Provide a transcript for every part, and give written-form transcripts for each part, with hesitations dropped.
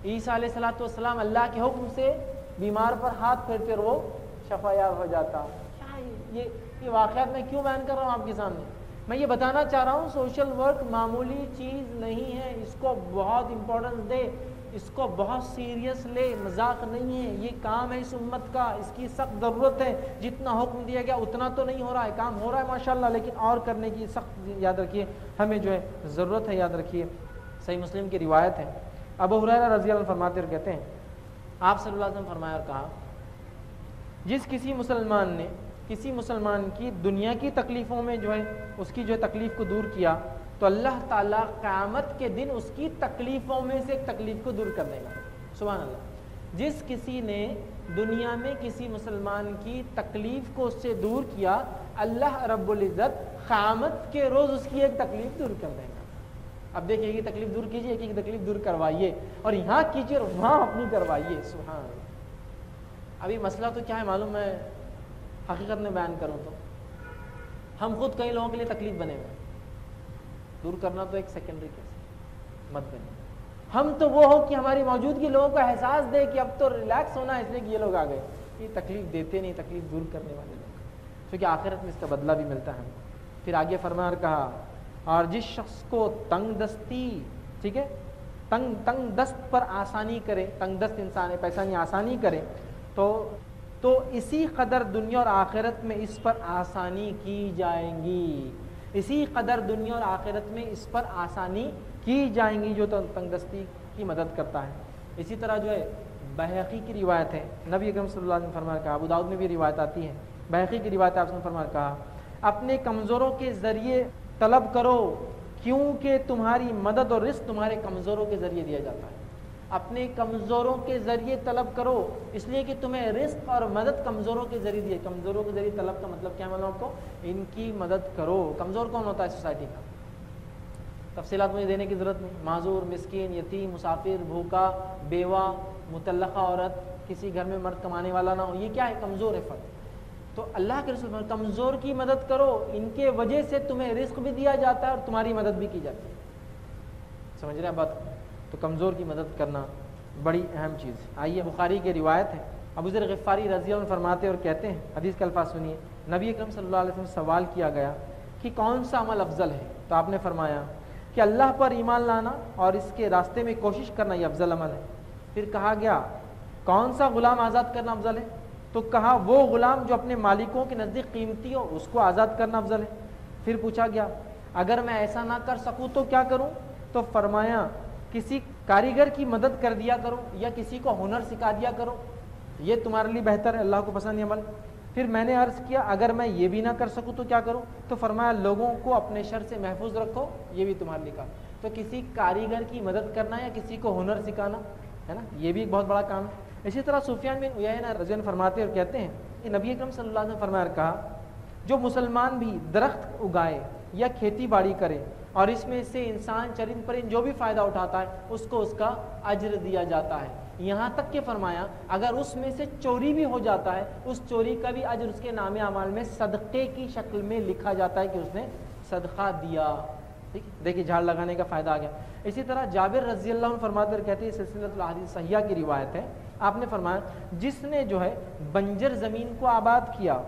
عیسیٰ علیہ السلام اللہ کے حکم سے بیمار پر ہاتھ پھیرتے اور وہ شفا یاب ہو جاتا. کیا یہ واقعات میں کیوں بیان کر رہا ہوں آپ کے سامنے؟ میں یہ بتانا چاہ رہا ہوں سوشل ورک معمولی چیز نہیں ہے، اس کو بہت امپورٹنس دے، اس کو بہت سیریس لے، مذاق نہیں ہے. یہ کام ہے اس امت کا، اس کی سخت ضرورت ہے. جتنا حکم دیا گیا اتنا تو نہیں ہو رہا ہے، کام ہو رہا ہے ماشاءاللہ، لیکن اور کرنے کی سخت یاد رکھیے ہمیں جو ہے ضرورت ہے. یاد رکھیے صحیح مسلم کی روایت ہے، ابو ہریرہ رضی اللہ عنہ فرماتے اور کہتے ہیں آپ صلی اللہ علیہ وسلم فرمایا اور کہا جس کسی مسلمان کی دنیا کی تکلیفوں میں جو ہے اس کی جو ہے تکلیف کو دور کیا تو اللہ تعالیٰ قیامت کے دن اس کی تکلیفوں میں سے ایک تکلیف کو دور کر دے گا. سبحان اللہ. جس کسی نے دنیا میں کسی مسلمان کی تکلیف کو اس سے دور کیا، اللہ رب العزت قیامت کے روز اس کی ایک تکلیف دور کر دے گا. اب دیکھیے یہ تکلیف دور کیجیے، ایک تکلیف دور کروائیے، اور یہاں کیجیے اور وہاں اپنی کروائیے. سبحان اللہ. ابھی مسئلہ تو کیا ہے معلوم ہے، حقیقت میں بیان کروں تو ہم خود کئی لوگوں کے لیے تکلیف بنے ہوئے، دور کرنا تو ایک سیکنڈری کیس مت بنے. ہم تو وہ ہو کہ ہماری موجودگی لوگوں کو احساس دے کہ اب تو ریلیکس ہونا ہے، اس لیے کہ یہ لوگ آ گئے. یہ تکلیف دیتے نہیں، تکلیف دور کرنے والے لوگ، کیونکہ آخرت میں اس کا بدلہ بھی ملتا ہے. پھر آگے فرمایا اور کہا اور جس شخص کو تنگ دستی، ٹھیک ہے، تنگ دست پر آسانی کرے، تنگ دست انسان ہے، پیسہ نہیں، آسانی کرے تو اسی قدر دنیا اور آخرت میں اس پر آسانی کی جائیں گی. اسی قدر دنیا اور آخرت میں اس پر آسانی کی جائیں گی جو تنگ دستی کی مدد کرتا ہے. اسی طرح جو ہے بہقی کی روایت ہے، نبی اکرم صلی اللہ علیہ وسلم فرمایا کہا، ابو داؤد میں بھی روایت آتی ہے، بہقی کی روایت آپ نے فرمایا کہا اپنے کمزوروں کے ذریعے طلب کرو کیونکہ تمہاری مدد اور رزق تمہارے کمزوروں کے ذریعے دیا جاتا ہے. اپنے کمزوروں کے ذریعے طلب کرو، اس لیے کہ تمہیں رزق اور مدد کمزوروں کے ذریعے دیے. کمزوروں کے ذریعے طلب کا مطلب کیا معلوم آپ کو؟ ان کی مدد کرو. کمزور کون ہوتا ہے سوسائٹی کا؟ تفصیلات مجھے دینے کی ضرورت نہیں. معذور، مسکین، یتیم، مسافر، بھوکا، بیوہ، مطلقہ عورت، کسی گھر میں مرد کمانے والا نہ ہو، یہ کیا ہے؟ کمزور ہے فرد. تو اللہ کے رسول کمزور کی مدد کرو، ان کے وجہ سے تمہیں رزق بھی دیا جاتا ہے اور تمہاری مدد بھی کی جاتی ہے. سمجھ رہے ہیں بات؟ تو کمزور کی مدد کرنا بڑی اہم چیز ہے. آئیے بخاری کی روایت ہے، ابو ذر غفاری رضی اللہ عنہ فرماتے اور کہتے ہیں، حدیث کے الفاظ سنیے، نبی اکرم صلی اللہ علیہ وسلم سے سوال کیا گیا کہ کون سا عمل افضل ہے؟ تو آپ نے فرمایا کہ اللہ پر ایمان لانا اور اس کے راستے میں کوشش کرنا یہ افضل عمل ہے. پھر کہا گیا کون سا غلام آزاد کرنا افضل ہے؟ تو کہا وہ غلام جو اپنے مالکوں کے نزدیک قیمتی ہو، اس کو آزاد کرنا افضل ہے. پھر پوچھا گیا اگر میں ایسا نہ کر سکوں تو کیا کروں؟ تو فرمایا کسی کاریگر کی مدد کر دیا کرو یا کسی کو ہنر سکھا دیا کرو، یہ تمہارے لیے بہتر ہے، اللہ کو پسند یہ عمل. پھر میں نے عرض کیا اگر میں یہ بھی نہ کر سکوں تو کیا کروں؟ تو فرمایا لوگوں کو اپنے شر سے محفوظ رکھو، یہ بھی تمہارے لیے کام. تو کسی کاریگر کی مدد کرنا یا کسی کو ہنر سکھانا ہے نا، یہ بھی ایک بہت بڑا کام ہے. اسی طرح سفیان بن عیینہ رضی اللہ عنہ فرماتے اور کہتے ہیں کہ نبی اکرم صلی اللہ علیہ وسلم فرمایا کہا جو مسلمان بھی درخت اگائے یا کھیتی باڑی کرے اور اس میں سے انسان چرند پرند جو بھی فائدہ اٹھاتا ہے اس کو اس کا اجر دیا جاتا ہے. یہاں تک کہ فرمایا اگر اس میں سے چوری بھی ہو جاتا ہے اس چوری کا بھی اجر اس کے نام اعمال میں صدقے کی شکل میں لکھا جاتا ہے کہ اس نے صدقہ دیا. دیکھیے جھاڑ لگانے کا فائدہ آ گیا. اسی طرح جابر رضی اللہ عنہ فرماتے ہیں، کہتے ہیں سلسلۃ الاحادیث صحیحہ کی روایت ہے، آپ نے فرمایا جس نے جو ہے بنجر زمین کو آباد کیا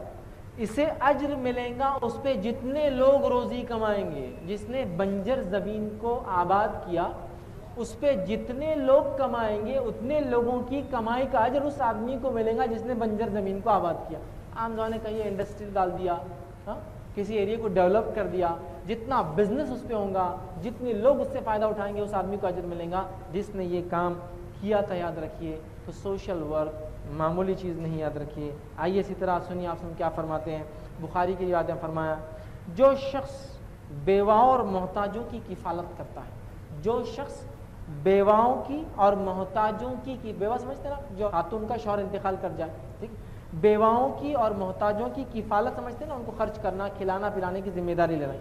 اسے اجر ملے گا اس پہ جتنے لوگ روزی کمائیں گے. جس نے بنجر زمین کو آباد کیا اس پہ جتنے لوگ کمائیں گے اتنے لوگوں کی کمائی کا اجر اس آدمی کو ملے گا جس نے بنجر زمین کو آباد کیا. عام زمانے کہیں انڈسٹری ڈال دیا، کسی ایریے کو ڈیولپ کر دیا، جتنا بزنس اس پہ ہوگا جتنے لوگ اس سے فائدہ اٹھائیں گے اس آدمی کو اجر ملے گا جس نے یہ کام کیا تھا. یاد رکھیے تو سوشل ورک معمولی چیز نہیں، یاد رکھیے. آئیے اسی طرح سنیے آپ کیا فرماتے ہیں. بخاری کی روایت میں فرمایا جو شخص بیواؤں اور محتاجوں کی کفالت کرتا ہے، جو شخص بیواؤں کی اور محتاجوں کی بیوہ سمجھتے نا جو خاتون کا شوہر انتقال کر جائے، ٹھیک، بیواؤں کی اور محتاجوں کی کفالت سمجھتے نا، ان کو خرچ کرنا، کھلانا پلانے کی ذمہ داری لینا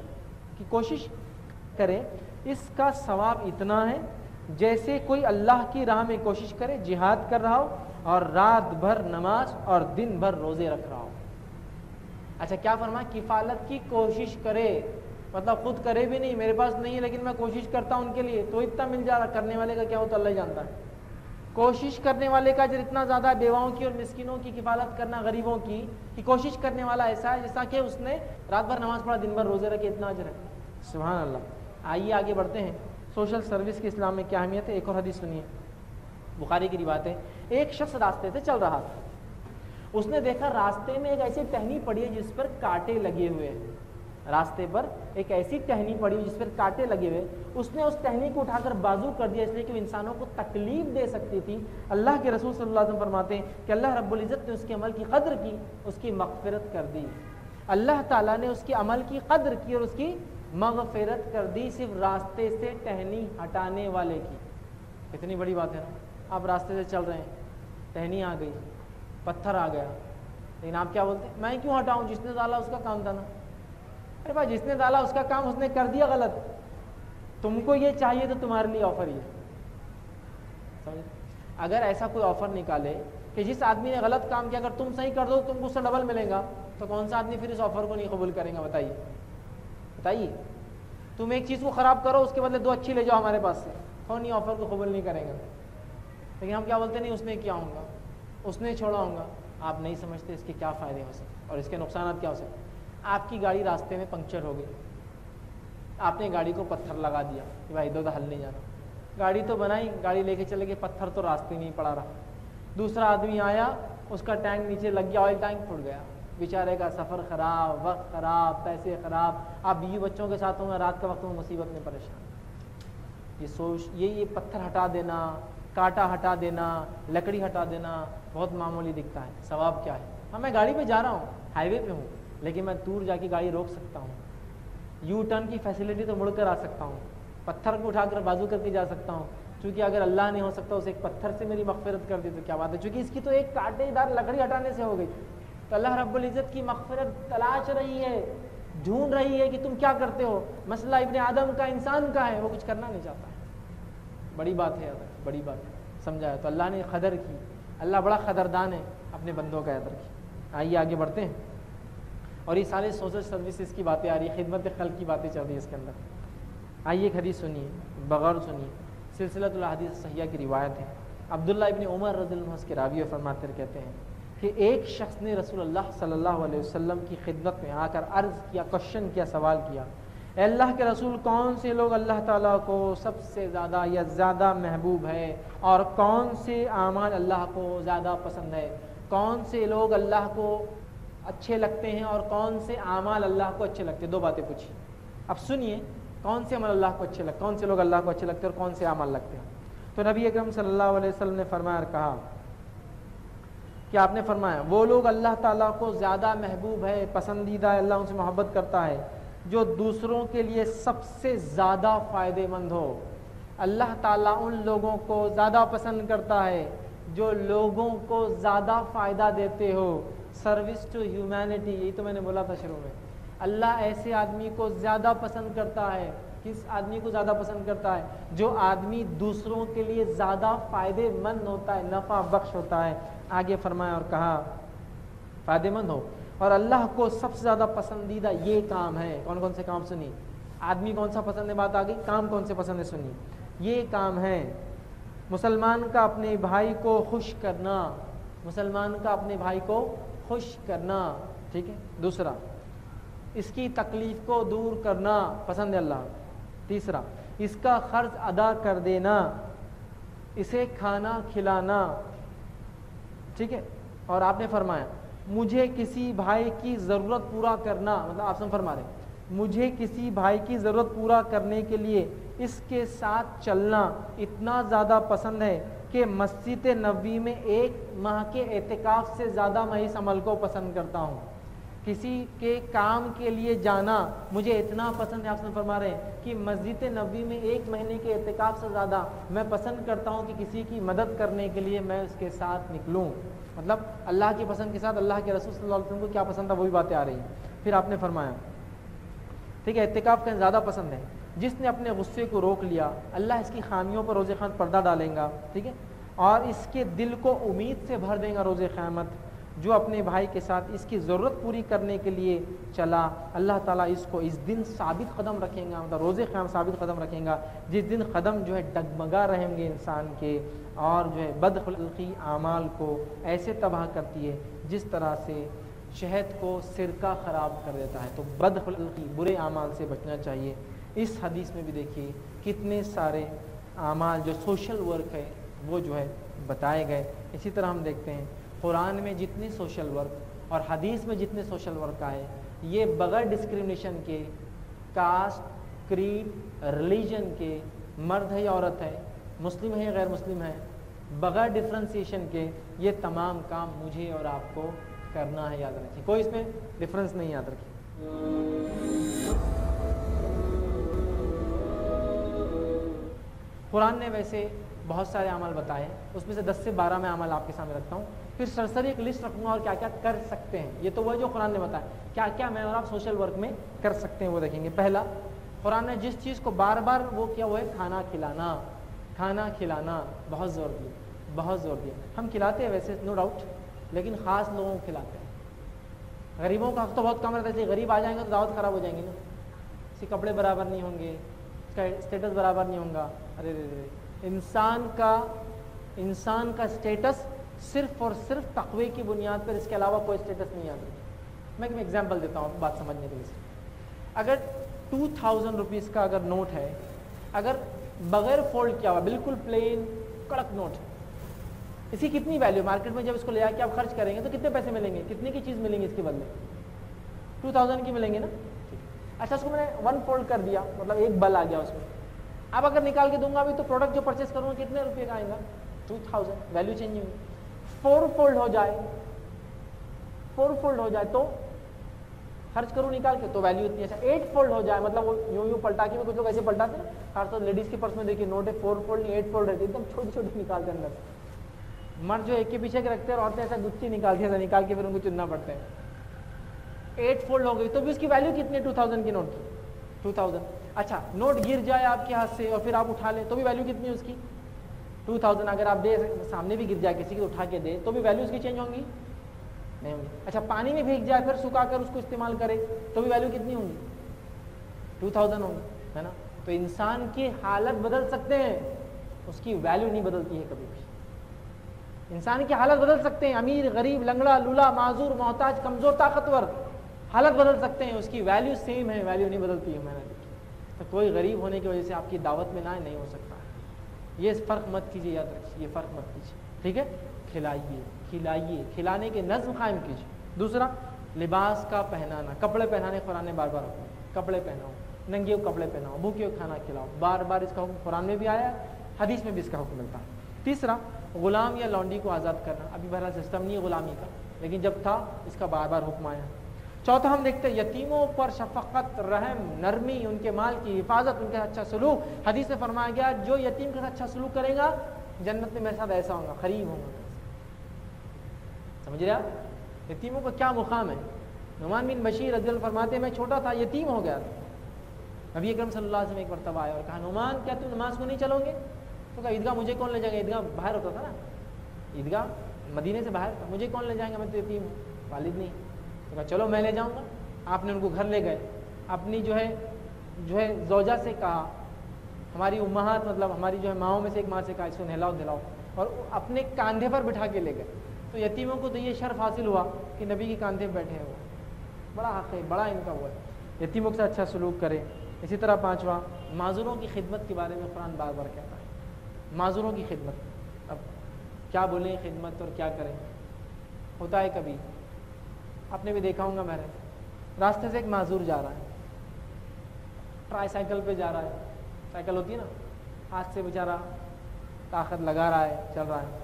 کی کوشش کرے، اس کا ثواب اتنا ہے جیسے کوئی اللہ کی راہ میں کوشش کرے، جہاد کر رہا ہو اور رات بھر نماز اور دن بھر روزے رکھ رہا ہو. اچھا کیا فرمایا؟ کفالت کی کوشش کرے، مطلب خود کرے بھی نہیں، میرے پاس نہیں ہے لیکن میں کوشش کرتا ہوں ان کے لیے، تو اتنا مل جا رہا. کرنے والے کا کیا ہوتا اللہ ہی جانتا ہے. کوشش کرنے والے کا اجر اتنا زیادہ ہے، بیواؤں کی اور مسکینوں کی کفالت کرنا، غریبوں کی کوشش کرنے والا ایسا ہے جیسا کہ اس نے رات بھر نماز پڑھا، دن بھر روزے رکھے، اتنا اجر ہے۔ سبحان اللہ۔ آئیے آگے بڑھتے ہیں، سوشل سروس کی اسلام میں کیا اہمیت ہے۔ ایک اور حدیث سنیے، بخاری کی روایت ہے۔ ایک شخص راستے سے چل رہا تھا، اس نے دیکھا راستے میں ایک ایسی ٹہنی پڑی ہے جس پر کانٹے لگے ہوئے ہیں، راستے پر ایک ایسی ٹہنی پڑی ہوئی جس پر کانٹے لگے ہوئے۔ اس نے اس ٹہنی کو اٹھا کر بازو کر دیا، اس لیے کہ وہ انسانوں کو تکلیف دے سکتی تھی۔ اللہ کے رسول صلی اللہ علیہ وسلم فرماتے ہیں کہ اللہ رب العزت نے اس کے عمل کی قدر کی، اس کی مغفرت کر دی۔ اللہ تعالیٰ نے اس کے عمل کی قدر کی اور اس کی مغفرت کر دی، صرف راستے سے ٹہنی ہٹانے والے کی۔ کتنی بڑی بات ہے نا، آپ راستے سے چل رہے ہیں، ٹہنی آ گئی، پتھر آ گیا، لیکن آپ کیا بولتے ہیں، میں کیوں ہٹاؤں، جس نے ڈالا اس کا کام تھا نا۔ ارے بھائی جس نے ڈالا اس کا کام اس نے کر دیا غلط، تم کو یہ چاہیے تو تمہارے لیے آفر یہ سمجھ۔ اگر ایسا کوئی آفر نکالے کہ جس آدمی نے غلط کام کیا اگر تم صحیح کر دو تم کو اس سے ڈبل ملے گا، تو کون سا آدمی پھر اس آفر کو نہیں قبول کرے گا؟ بتائیے بتائیے۔ تم ایک چیز کو خراب کرو، اس کے بدلے 2 اچھی لے جاؤ ہمارے پاس سے، کون یہ آفر کو قبول نہیں کرے گا؟ لیکن ہم کیا بولتے ہیں، نہیں اس نے کیا ہوں گا، اس نے چھوڑا ہوں گا۔ آپ نہیں سمجھتے اس کے کیا فائدے ہو سکتے اور اس کے نقصانات کیا ہو سکتے۔ آپ کی گاڑی راستے میں پنکچر ہو گئی، آپ نے گاڑی کو پتھر لگا دیا کہ بھائی ادھر ہل نہیں جانا، گاڑی تو بنائی، گاڑی لے کے چلے گئے، پتھر تو راستے میں ہی پڑا رہا۔ دوسرا آدمی آیا، اس کا ٹینک نیچے لگ گیا، آئل ٹینک پھٹ گیا، بیچارے کا سفر خراب، وقت خراب، پیسے خراب۔ آپ بیوی بچوں کے ساتھ ہوں گے، رات کا وقت میں مصیبت میں پریشان۔ یہ پتھر ہٹا دینا، کانٹا ہٹا دینا، لکڑی ہٹا دینا بہت معمولی دکھتا ہے، ثواب کیا ہے؟ ہاں میں گاڑی پہ جا رہا ہوں، ہائی وے پہ ہوں، لیکن میں دور جا کے گاڑی روک سکتا ہوں، یو ٹرن کی فیسلٹی تو مڑ کر آ سکتا ہوں، پتھر کو اٹھا کر بازو کر کے جا سکتا ہوں، چونکہ اگر اللہ نہیں ہو سکتا اسے ایک پتھر سے میری مغفرت کر دی تو کیا بات ہے، چونکہ اس کی تو ایک کانٹے دار لکڑی ہٹانے سے ہو گئی۔ تو اللہ رب العزت کی مغفرت تلاش رہی ہے، ڈھونڈ رہی ہے کہ تم کیا کرتے ہو۔ مسئلہ ابن آدم کا، انسان کا ہے، وہ کچھ کرنا نہیں چاہتا ہے۔ بڑی بات ہے، بڑی بات ہے، سمجھایا تو اللہ نے قدر کی، اللہ بڑا قدردان ہے اپنے بندوں کا قدر کی۔ آئیے آگے بڑھتے ہیں، اور یہ سارے سوشل سروسز کی باتیں آ رہی ہیں، خدمت خلق کی باتیں چل رہی ہیں اس کے اندر۔ آئیے ایک حدیث سنیے، بغور سنیے، سلسلۃ الاحادیث الصحیحہ کی روایت ہے۔ عبداللہ ابن عمر رضی اللہ عنہ کے راوی فرماتے کہتے ہیں کہ ایک شخص نے رسول اللہ صلی اللہ علیہ وسلم کی خدمت میں آ کر عرض کیا، کوشچن کیا، سوال کیا، اے اللہ کے رسول، کون سے لوگ اللہ تعالیٰ کو سب سے زیادہ یا زیادہ محبوب ہے، اور کون سے اعمال اللہ کو زیادہ پسند ہے؟ کون سے لوگ اللہ کو اچھے لگتے ہیں اور کون سے اعمال اللہ کو اچھے لگتے ہیں؟ 2 باتیں پوچھی۔ اب سنیے، کون سے عمل اللہ کو اچھے لگتے، کون سے لوگ اللہ کو اچھے لگتے ہیں اور کون سے اعمال لگتے ہیں؟ تو نبی اکرم صلی اللہ علیہ وسلم نے فرمایا اور کہا کہ آپ نے فرمایا وہ لوگ اللہ تعالیٰ کو زیادہ محبوب ہے، پسندیدہ ہے، اللہ ان سے محبت کرتا ہے جو دوسروں کے لیے سب سے زیادہ فائدہ مند ہو۔ اللہ تعالیٰ ان لوگوں کو زیادہ پسند کرتا ہے جو لوگوں کو زیادہ فائدہ دیتے ہو، سروس ٹو ہیومینٹی۔ یہی تو میں نے بولا تھا شروع میں، اللہ ایسے آدمی کو زیادہ پسند کرتا ہے۔ کس آدمی کو زیادہ پسند کرتا ہے؟ جو آدمی دوسروں کے لیے زیادہ فائدہ مند ہوتا ہے، نفع بخش ہوتا ہے۔ آگے فرمایا اور کہا فائدہ مند ہو، اور اللہ کو سب سے زیادہ پسندیدہ یہ کام ہے۔ کون کون سے کام سنی؟ آدمی کون سا پسند ہے، بات آ گئی، کام کون سے پسند ہے سنی۔ یہ کام ہے مسلمان کا اپنے بھائی کو خوش کرنا، مسلمان کا اپنے بھائی کو خوش کرنا، ٹھیک ہے۔ دوسرا، اس کی تکلیف کو دور کرنا، پسند ہے اللہ۔ تیسرا، اس کا قرض ادا کر دینا، اسے کھانا کھلانا، ٹھیک ہے۔ اور آپ نے فرمایا مجھے کسی بھائی کی ضرورت پورا کرنا، مطلب آپ سے فرما رہے ہیں مجھے کسی بھائی کی ضرورت پورا کرنے کے لیے اس کے ساتھ چلنا اتنا زیادہ پسند ہے کہ مسجد نبوی میں 1 ماہ کے اعتکاف سے زیادہ میں اس عمل کو پسند کرتا ہوں۔ کسی کے کام کے لیے جانا مجھے اتنا پسند ہے، آپ سے فرما رہے ہیں کہ مسجد نبوی میں 1 مہینے کے اعتکاف سے زیادہ میں پسند کرتا ہوں کہ کسی کی مدد کرنے کے لیے میں اس کے ساتھ نکلوں۔ مطلب اللہ کی پسند کے ساتھ اللہ کے رسول صلی اللہ علیہ وسلم کو کیا پسند تھا، وہی باتیں آ رہی ہیں۔ پھر آپ نے فرمایا ٹھیک ہے، اعتکاف کا زیادہ پسند ہے جس نے اپنے غصے کو روک لیا، اللہ اس کی خامیوں پر روز قیامت پردہ ڈالیں گا، ٹھیک ہے، اور اس کے دل کو امید سے بھر دیں گا روز قیامت۔ جو اپنے بھائی کے ساتھ اس کی ضرورت پوری کرنے کے لیے چلا، اللہ تعالیٰ اس کو اس دن ثابت قدم رکھیں گا، مطلب روز قیامت ثابت قدم رکھیں گا، جس دن قدم جو ہے ڈگمگا رہیں گے انسان کے، اور جو ہے بدخلقی اعمال کو ایسے تباہ کرتی ہے جس طرح سے شہد کو سرکہ خراب کر دیتا ہے۔ تو بدخلقی برے اعمال سے بچنا چاہیے۔ اس حدیث میں بھی دیکھیے کتنے سارے اعمال جو سوشل ورک ہے وہ جو ہے بتائے گئے۔ اسی طرح ہم دیکھتے ہیں قرآن میں جتنے سوشل ورک اور حدیث میں جتنے سوشل ورک آئے، یہ بغیر ڈسکریمنیشن کے، کاسٹ، کریڈ، ریلیجن کے، مرد ہے یا عورت ہے، مسلم ہے یا غیر مسلم ہے، بغیر ڈفرینسیشن کے یہ تمام کام مجھے اور آپ کو کرنا ہے، یاد رکھیں، کوئی اس میں ڈفرینس نہیں، یاد رکھیں۔ قرآن نے ویسے بہت سارے اعمال بتائے، اس میں سے 10 سے 12 میں اعمال آپ کے سامنے رکھتا ہوں، پھر سرسری ایک لسٹ رکھوں گا اور کیا کیا کر سکتے ہیں۔ یہ تو وہ جو قرآن نے بتایا، کیا کیا میں اور آپ سوشل ورک میں کر سکتے ہیں وہ دیکھیں گے۔ پہلا، قرآن نے جس چیز کو بار بار وہ کیا وہ ہے کھانا کھلانا، کھانا کھلانا بہت زور دیا، بہت زور دیا۔ ہم کھلاتے ہیں ویسے نو ڈاؤٹ، لیکن خاص لوگوں کو کھلاتے ہیں۔ غریبوں کا حق تو بہت کم رہتا ہے، اس لیے غریب آ جائیں گے تو دعوت خراب ہو جائیں گی نا، اس کے کپڑے برابر نہیں ہوں گے، اس کا اسٹیٹس برابر نہیں ہوگا۔ ارے انسان کا اسٹیٹس صرف اور صرف تقوی کی بنیاد پر، اس کے علاوہ کوئی اسٹیٹس نہیں آتا۔ میں ایک ایگزامپل دیتا ہوں بات سمجھنے کے لیے۔ اگر 2000 روپیز کا اگر نوٹ ہے، اگر بغیر فولڈ کیا ہوا بالکل پلین کڑک نوٹ، اس کی کتنی ویلیو مارکیٹ میں جب اس کو لے آ کے آپ خرچ کریں گے تو کتنے پیسے ملیں گے، کتنے کی چیز ملیں گی اس کے بدلے؟ 2000 کی ملیں گے نا۔ اچھا، اس کو میں نے 1 فولڈ کر دیا، مطلب ایک بل آ گیا اس میں۔ اب اگر نکال کے دوں گا بھی تو پروڈکٹ جو پرچیز کروں گا کتنے روپے کا آئے گا؟ 2000، ویلیو چینج نہیں ہوگی۔ 4 فولڈ ہو جائے، 4 فولڈ ہو جائے تو خرچ کروں نکال کے تو ویلیو اتنی۔ اچھا 8 فولڈ ہو جائے، مطلب وہ یوں پلٹا کے کچھ لوگ ایسے پلٹاتے ہیں نا، خاص طور لیڈیز کے پرس میں دیکھیے نوٹ ہے 4 فولڈ نہیں 8 فولڈ رہتی ہے، ایک دم چھوٹی چھوٹی نکالتے اندر سے۔ مرد جو ایک کے پیچھے کے رکھتے ہیں اور عورتیں ایسا گچھی نکالتی ہیں، ایسا نکال کے پھر ان کو چننا پڑتا ہے۔ 8 فولڈ ہو گئی تو بھی اس کی ویلیو کتنی ہے 2000 کی نوٹ کی؟ 2000۔ اچھا نوٹ گر جائے آپ کے ہاتھ سے اور پھر آپ اٹھا لیں تو بھی ویلیو کتنی ہے اس کی؟ 2000۔ اگر آپ دے سامنے بھی گر جائے کسی کی اٹھا کے دے تو بھی ویلیو اس کی چینج ہوں گی؟ نہیں ہوں گی۔ اچھا پانی میں بھیگ جائے پھر سکھا کر اس کو استعمال کرے تو بھی ویلیو کتنی ہوں گی؟ 2000 ہوں گی، ہے نا۔ تو انسان کی حالت بدل سکتے ہیں، اس کی ویلیو نہیں بدلتی ہے کبھی بھی۔ انسان کی حالت بدل سکتے ہیں، امیر غریب لنگڑا لولا معذور محتاج کمزور طاقتور، حالت بدل سکتے ہیں، اس کی ویلیو سیم ہے، ویلیو نہیں بدلتی ہے۔ میں نے دیکھی تو کوئی غریب ہونے کی وجہ سے آپ کی دعوت میں نہ نہیں ہو سکتا ہے۔ یہ فرق مت کیجیے، یاد رکھیے، یہ فرق مت کیجیے، ٹھیک ہے۔ کھلائیے کھلائیے، کھلانے کے نظم قائم کیجیے۔ دوسرا، لباس کا پہنانا، کپڑے پہنانے قرآن نے بار بار حکم، کپڑے پہناؤ، ننگے کپڑے پہناؤ، بھوکے کھانا کھلاؤ، بار بار اس کا حکم قرآن میں بھی آیا، حدیث میں بھی اس کا حکم ملتا ہے۔ تیسرا، غلام یا لونڈی کو آزاد کرنا، ابھی بہرحال سسٹم نہیں ہے غلامی کا، لیکن جب تھا اس کا بار بار حکم آیا۔ چوتھا ہم دیکھتے ہیں یتیموں پر شفقت، رحم، نرمی، ان کے مال کی حفاظت، ان کے اچھا سلوک۔ حدیث میں فرمایا گیا جو یتیم کے ساتھ اچھا سلوک کرے گا جنت میں میرے ساتھ ایسا ہوگا، قریب ہوگا۔ سمجھ رہے آپ یتیموں کا کیا مقام ہے؟ نعمان بن بشیر رضی اللہ فرماتے ہیں میں چھوٹا تھا، یتیم ہو گیا تھا، نبی اکرم صلی اللہ علیہ وسلم ایک مرتبہ آیا اور کہا نعمان کیا تم نماز کو نہیں چلو گے؟ تو کہا عیدگاہ مجھے کون لے جائے گا؟ عیدگاہ باہر ہوتا تھا نا، عیدگاہ مدینے سے باہر تھا، مجھے کون لے جائیں گا، میں تو یتیم ہوں، والد نہیں۔ تو کہا چلو میں لے جاؤں گا۔ آپ نے ان کو گھر لے گئے، اپنی جو ہے زوجہ سے کہا، ہماری امہات مطلب ہماری جو ہے ماؤں میں سے ایک ماں سے کہا اس کو نہلاؤ دلاؤ، اور اپنے کاندھے پر بٹھا کے لے گئے۔ تو یتیموں کو تو یہ شرف حاصل ہوا کہ نبی کے کاندھے پہ بیٹھے ہیں، وہ بڑا حق ہے، بڑا ان کا وہ ہے، یتیموں کے ساتھ اچھا سلوک کرے۔ اسی طرح پانچواں، معذوروں کی خدمت کے بارے میں قرآن بار بار کہتا ہے، معذوروں کی خدمت۔ اب کیا بولیں خدمت اور کیا کریں؟ ہوتا ہے کبھی، آپ نے بھی دیکھا ہوں گا، میرے راستے سے ایک معذور جا رہا ہے، ٹرائی سائیکل پہ جا رہا ہے، سائیکل ہوتی ہے نا، ہاتھ سے بیچارہ طاقت لگا رہا ہے، چل رہا ہے۔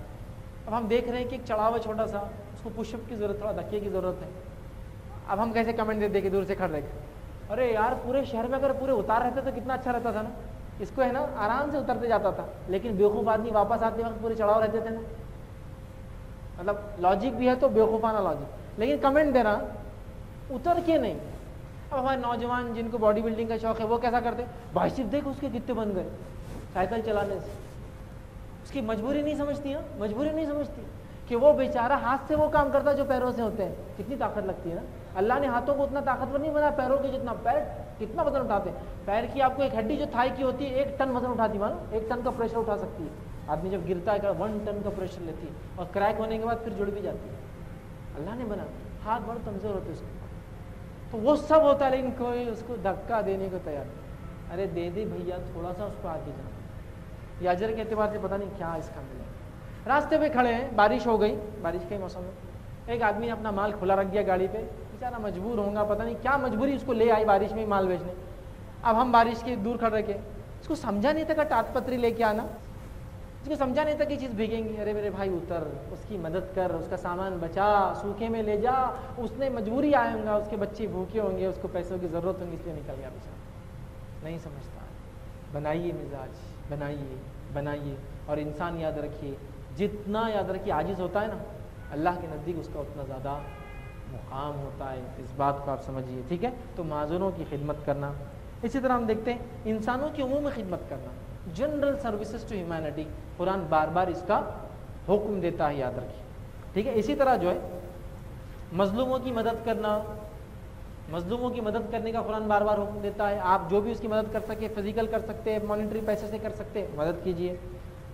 اب ہم دیکھ رہے ہیں کہ ایک چڑھاوا چھوٹا سا، اس کو پش اپ کی ضرورت، تھوڑا دھکے کی ضرورت ہے۔ اب ہم کیسے کمنٹ دیتے کہ دور سے کھڑ رہے کہ ارے یار پورے شہر میں اگر پورے اتار رہتے تو کتنا اچھا رہتا تھا نا، اس کو ہے نا آرام سے اترتے جاتا تھا، لیکن بیوقوف آدمی واپس آتے وقت پورے چڑھاؤ رہتے تھے نا۔ مطلب لاجک بھی ہے تو بیوقوفانہ لاجک، لیکن کمنٹ دینا اتر کے نہیں۔ اب ہمارے نوجوان جن کو باڈی بلڈنگ کا شوق ہے وہ کیسا کرتے، بھائی صرف دیکھ اس کے کتنے بن گئے سائیکل چلانے سے، اس کی مجبوری نہیں سمجھتی، ہاں مجبوری نہیں سمجھتی کہ وہ بیچارہ ہاتھ سے وہ کام کرتا ہے جو پیروں سے ہوتے ہیں. کتنی طاقت لگتی ہے نا. اللہ نے ہاتھوں کو اتنا طاقتور نہیں بنایا پیروں کے جتنا. پیر کتنا وزن اٹھاتے ہیں. پیر کی آپ کو ایک ہڈی جو تھائی کی ہوتی ہے 1 ٹن وزن اٹھاتی ہے. مانو 1 ٹن کا پریشر اٹھا سکتی ہے. آدمی جب گرتا ہے 1 ٹن کا پریشر لیتی ہے اور کریک ہونے کے بعد پھر جڑ بھی جاتی ہے. اللہ نے بنا. ہاتھ بڑے کمزور ہوتے اس کے. تو وہ سب ہوتا ہے لیکن کوئی اس کو دھکا دینے کو تیار نہیں. ارے دے دے بھیا تھوڑا سا اس کو آگے جانا. یہ اجر کے اعتبار سے پتہ نہیں کیا اس کا ملے. راستے پہ کھڑے ہیں, بارش ہو گئی, بارش کے موسم میں ایک آدمی نے اپنا مال کھلا رکھ دیا گاڑی پہ. بیچارہ مجبور ہوں گا, پتہ نہیں کیا مجبوری اس کو لے آئی بارش میں مال بیچنے. اب ہم بارش کے دور کھڑ رکھے, اس کو سمجھا نہیں تھا کہ ٹاٹ پتری لے کے آنا. اس کو سمجھا نہیں تھا کہ چیز بھیگیں گی. ارے میرے بھائی اتر, اس کی مدد کر, اس کا سامان بچا, سوکھے میں لے جا. اس نے مجبوری آئے ہوں گا, اس کے بچے بھوکے ہوں گے, اس کو پیسوں کی ضرورت ہوگی, اس لیے نکل گیا بیچارہ. نہیں سمجھتا. بنائیے مزاج, بنائیے. اور انسان یاد رکھیے, جتنا یاد رکھیے عاجز ہوتا ہے نا, اللہ کے نزدیک اس کا اتنا زیادہ مقام ہوتا ہے. اس بات کو آپ سمجھیے, ٹھیک ہے. تو معذوروں کی خدمت کرنا. اسی طرح ہم دیکھتے ہیں انسانوں کی عمومی خدمت کرنا, جنرل سروسز ٹو ہیومینٹی. قرآن بار بار اس کا حکم دیتا ہے, یاد رکھیے, ٹھیک ہے. اسی طرح جو ہے مظلوموں کی مدد کرنا, مظلوموں کی مدد کرنے کا قرآن بار بار حکم دیتا ہے. آپ جو بھی اس کی مدد کر سکے, فزیکل کر سکتے ہیں, مانیٹری پیسے سے کر سکتے ہیں, مدد کیجیے,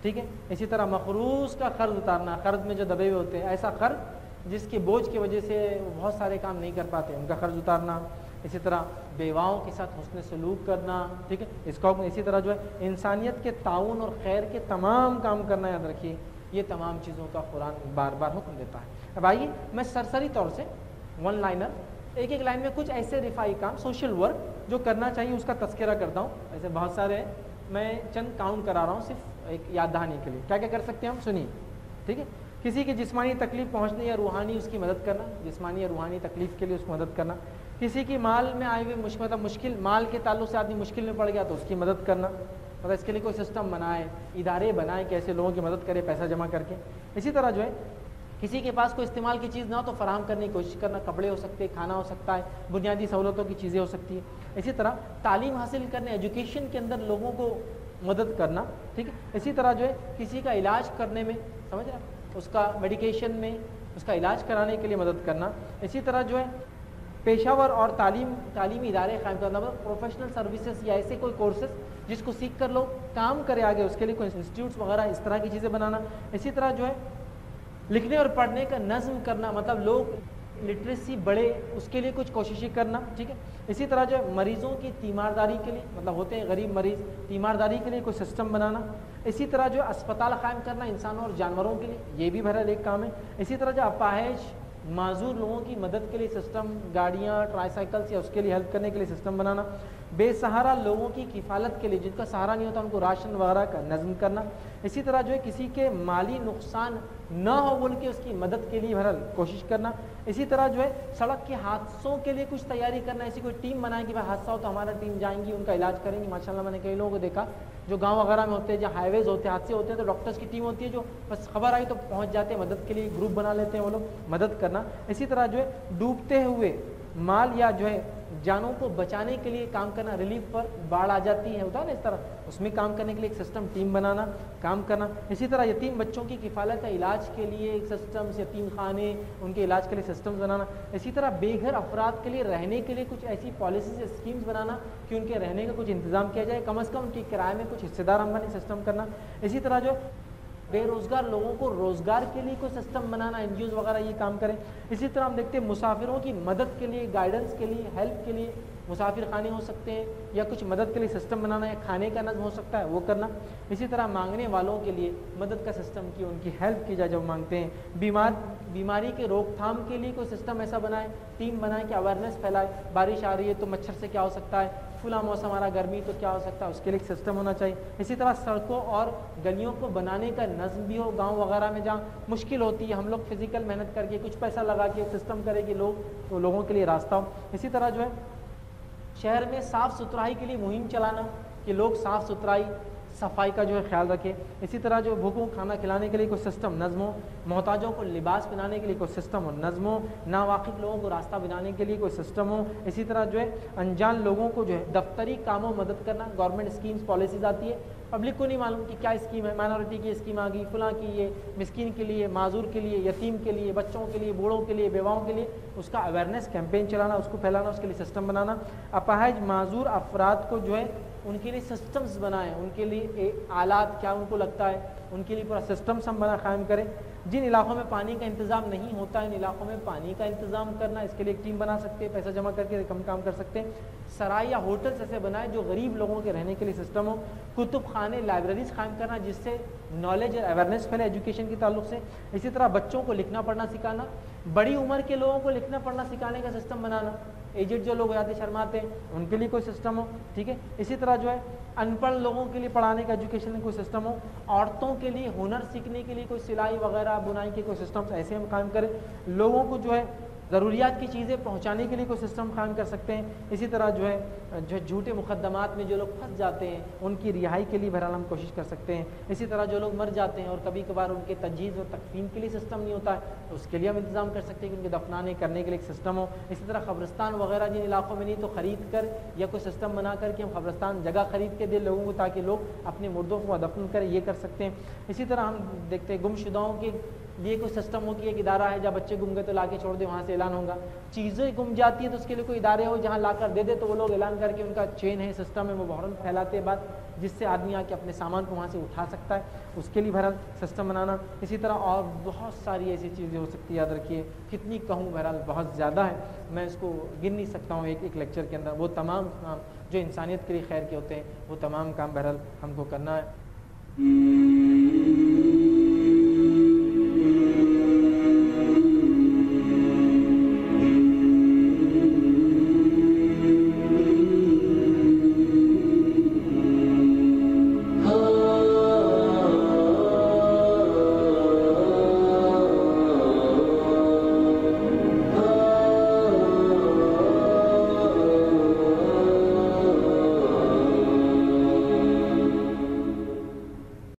ٹھیک ہے. اسی طرح مقروض کا قرض اتارنا, قرض میں جو دبے ہوئے ہوتے ہیں, ایسا قرض جس کے بوجھ کی وجہ سے بہت سارے کام نہیں کر پاتے, ان کا قرض اتارنا. اسی طرح بیواؤں کے ساتھ حسن سلوک کرنا, ٹھیک ہے, اس کا حکم. اسی طرح جو ہے انسانیت کے تعاون اور خیر کے تمام کام کرنا, یاد رکھیے, یہ تمام چیزوں کا قرآن بار بار حکم دیتا ہے. اب آئیے میں سرسری طور سے 1 لائنر, ایک لائن میں کچھ ایسے رفائی کام, سوشل ورک جو کرنا چاہیے اس کا تذکرہ کرتا ہوں. ایسے بہت سارے ہیں, میں چند کاؤنٹ کرا رہا ہوں صرف ایک یاد دہانی کے لیے. کیا کیا کر سکتے ہیں ہم, سنیے, ٹھیک ہے. کسی کی جسمانی تکلیف پہنچنے یا روحانی اس کی مدد کرنا, جسمانی یا روحانی تکلیف کے لیے اس کو مدد کرنا. کسی کی مال میں آئے ہوئے مشکل, مال کے تعلق سے آدمی مشکل میں پڑ گیا تو اس کی مدد کرنا. مطلب اس کے لیے کوئی سسٹم بنائے, ادارے بنائے کہ ایسے لوگوں کی مدد کرے پیسہ جمع کر کے. اسی طرح جو ہے کسی کے پاس کوئی استعمال کی چیز نہ ہو تو فراہم کرنے کی کوشش کرنا. کپڑے ہو سکتے ہیں, کھانا ہو سکتا ہے, بنیادی سہولتوں کی چیزیں ہو سکتی ہیں. اسی طرح تعلیم حاصل کرنے, ایجوکیشن کے اندر لوگوں کو مدد کرنا, ٹھیک ہے. اسی طرح جو ہے کسی کا علاج کرنے میں, سمجھ رہے ہیں, اس کا میڈیکیشن میں اس کا علاج کرانے کے لیے مدد کرنا. اسی طرح جو ہے پیشہ ور اور تعلیمی ادارے قائم کرنا, مطلب پروفیشنل سروسز یا ایسے کوئی کورسز جس کو سیکھ کر لوگ کام کرے آگے, اس کے لیے کوئی انسٹیٹیوٹس وغیرہ اس طرح کی چیزیں بنانا. اسی طرح جو ہے لکھنے اور پڑھنے کا نظم کرنا, مطلب لوگ لٹریسی بڑھے اس کے لیے کچھ کوششیں کرنا, ٹھیک ہے. اسی طرح جو ہے مریضوں کی تیمارداری کے لیے, مطلب ہوتے ہیں غریب مریض, تیمارداری کے لیے کوئی سسٹم بنانا. اسی طرح جو اسپتال قائم کرنا انسانوں اور جانوروں کے لیے, یہ بھی بہرحال ایک کام ہے. اسی طرح جو اپاہج معذور لوگوں کی مدد کے لیے سسٹم, گاڑیاں, ٹرائی سائیکلس یا اس کے لیے ہیلپ کرنے کے لیے سسٹم بنانا. بے سہارا لوگوں کی کفالت کے لیے, جن کا سہارا نہیں ہوتا ان کو راشن وغیرہ کا نظم کرنا. اسی طرح جو ہے کسی کے مالی نقصان نہ ہو بول کے اس کی مدد کے لیے بہرحال کوشش کرنا. اسی طرح جو ہے سڑک کے حادثوں کے لیے کچھ تیاری کرنا, ایسی کوئی ٹیم بنائے کہ بھائی حادثہ ہو تو ہمارا ٹیم جائیں گی, ان کا علاج کریں گی. ماشاء اللہ میں نے کئی لوگوں کو دیکھا جو گاؤں وغیرہ میں ہوتے ہیں, جہاں ہائی ویز ہوتے ہیں, حادثے ہوتے ہیں, تو ڈاکٹرس کی ٹیم ہوتی ہے جو بس خبر آئی تو پہنچ جاتے ہیں مدد کے لیے, گروپ بنا لیتے ہیں وہ لوگ, مدد کرنا. اسی طرح جو ہے ڈوبتے ہوئے مال یا جو ہے جانوں کو بچانے کے لیے کام کرنا, ریلیف پر باڑھ آ جاتی ہے ہوتا ہے نا اس طرح, اس میں کام کرنے کے لیے ایک سسٹم ٹیم بنانا, کام کرنا. اسی طرح یتیم بچوں کی کفالت یا علاج کے لیے ایک سسٹم, یتیم خانے, ان کے علاج کے لیے سسٹم بنانا. اسی طرح بے گھر افراد کے لیے رہنے کے لیے کچھ ایسی پالیسیز یا اسکیمز بنانا کہ ان کے رہنے کا کچھ انتظام کیا جائے, کم از کم ان کے کرائے میں کچھ حصے دار ہم بنے, سسٹم کرنا. اسی طرح جو بے روزگار لوگوں کو روزگار کے لیے کوئی سسٹم بنانا, این جی اوز وغیرہ یہ کام کریں. اسی طرح ہم دیکھتے ہیں مسافروں کی مدد کے لیے, گائیڈنس کے لیے, ہیلپ کے لیے مسافر خانے ہو سکتے ہیں, یا کچھ مدد کے لیے سسٹم بنانا, یا کھانے کا نظم ہو سکتا ہے وہ کرنا. اسی طرح مانگنے والوں کے لیے مدد کا سسٹم کی, ان کی ہیلپ کی جائے جب مانگتے ہیں. بیماری کے روک تھام کے لیے کوئی سسٹم ایسا بنائے, ٹیم بنائے کہ اویئرنیس پھیلائے. بارش آ رہی ہے تو مچھر سے کیا ہو سکتا ہے, فلاں موسم آ رہا گرمی تو کیا ہو سکتا ہے, اس کے لیے ایک سسٹم ہونا چاہیے. اسی طرح سڑکوں اور گلیوں کو بنانے کا نظم بھی ہو, گاؤں وغیرہ میں جہاں مشکل ہوتی ہے, ہم لوگ فزیکل محنت کر کے کچھ پیسہ لگا کے ایک سسٹم کرے کہ لوگوں کے لیے راستہ ہو. اسی طرح جو ہے شہر میں صاف ستھرائی کے لیے مہم چلانا کہ لوگ صاف ستھرائی صفائی کا جو ہے خیال رکھے. اسی طرح جو بھوکوں کھانا کھلانے کے لیے کوئی سسٹم نظم ہو, محتاجوں کو لباس پہنانے کے لیے کوئی سسٹم ہو نظم ہو, ناواقف لوگوں کو راستہ بنانے کے لیے کوئی سسٹم ہو. اسی طرح جو ہے انجان لوگوں کو جو ہے دفتری کاموں میں مدد کرنا. گورنمنٹ اسکیمز پالیسیز آتی ہے, پبلک کو نہیں معلوم کہ کیا اسکیم ہے, مائنورٹی کی اسکیم آ گئی, فلاں کی, یہ مسکین کے لیے, معذور کے لیے, یتیم کے لیے, بچوں کے لیے, بوڑھوں کے لیے, بیواؤں کے لیے, اس کا اویئرنیس کیمپین چلانا, اس کو پھیلانا, اس کے لیے سسٹم بنانا. اپاہج معذور افراد کو جو ہے ان کے لیے سسٹمز بنائیں, ان کے لیے آلات کیا ان کو لگتا ہے, ان کے لیے پورا سسٹمس ہم قائم کریں. جن علاقوں میں پانی کا انتظام نہیں ہوتا ان علاقوں میں پانی کا انتظام کرنا, اس کے لیے ایک ٹیم بنا سکتے ہیں, پیسہ جمع کر کے کم کام کر سکتے ہیں. سرائے یا ہوٹلس ایسے بنائیں جو غریب لوگوں کے رہنے کے لیے سسٹم ہو. کتب خانے, لائبریریز قائم کرنا جس سے نالج اور اویئرنیس پھیلے ایجوکیشن کے تعلق سے. اسی طرح بچوں کو لکھنا پڑھنا سکھانا, بڑی عمر کے لوگوں کو لکھنا پڑھنا سکھانے کا سسٹم بنانا. ایجڈ جو لوگ ہو جاتے شرماتے ہیں ان کے لیے کوئی سسٹم ہو, ٹھیک ہے. اسی طرح جو ہے ان پڑھ لوگوں کے لیے پڑھانے کا ایجوکیشن میں کوئی سسٹم ہو. عورتوں کے لیے ہنر سیکھنے کے لیے کوئی سلائی وغیرہ بنائی کے کوئی سسٹمس ایسے ہم قائم کریں. لوگوں کو جو ہے ضروریات کی چیزیں پہنچانے کے لیے کوئی سسٹم قائم کر سکتے ہیں. اسی طرح جو ہے جھوٹے مقدمات میں جو لوگ پھنس جاتے ہیں ان کی رہائی کے لیے بہرحال ہم کوشش کر سکتے ہیں. اسی طرح جو لوگ مر جاتے ہیں اور کبھی کبھار ان کے تجہیز اور تکفین کے لیے سسٹم نہیں ہوتا ہے تو اس کے لیے ہم انتظام کر سکتے ہیں کہ ان کے دفنانے کرنے کے لیے ایک سسٹم ہو. اسی طرح قبرستان وغیرہ جن علاقوں میں نہیں تو خرید کر یا کوئی سسٹم بنا کر کے ہم قبرستان جگہ خرید کے دیں لوگوں کو تاکہ لوگ اپنے مردوں کو دفن کریں, یہ کر سکتے ہیں. اسی طرح ہم دیکھتے ہیں گم شدہوں کے لیے کوئی سسٹم ہو کہ ایک ادارہ ہے جب بچے گم گئے تو لا کے چھوڑ دے, وہاں سے اعلان ہوگا. چیزیں گم جاتی ہیں تو اس کے لیے کوئی ادارے ہو جہاں لا کر دے دے تو وہ لوگ اعلان کر کے ان کا چین ہے, سسٹم ہے, وہ بحران پھیلاتے ہیں بعد جس سے آدمی آ کے اپنے سامان کو وہاں سے اٹھا سکتا ہے, اس کے لیے بہرحال سسٹم بنانا. اسی طرح اور بہت ساری ایسی چیزیں ہو سکتی ہے, یاد رکھیے کتنی کہوں بہرحال بہت زیادہ ہے, میں اس کو گن نہیں سکتا ہوں ایک لیکچر کے اندر. وہ تمام کام جو انسانیت کے لیے خیر کے ہوتے ہیں وہ تمام کام بہرحال ہم کو کرنا ہے.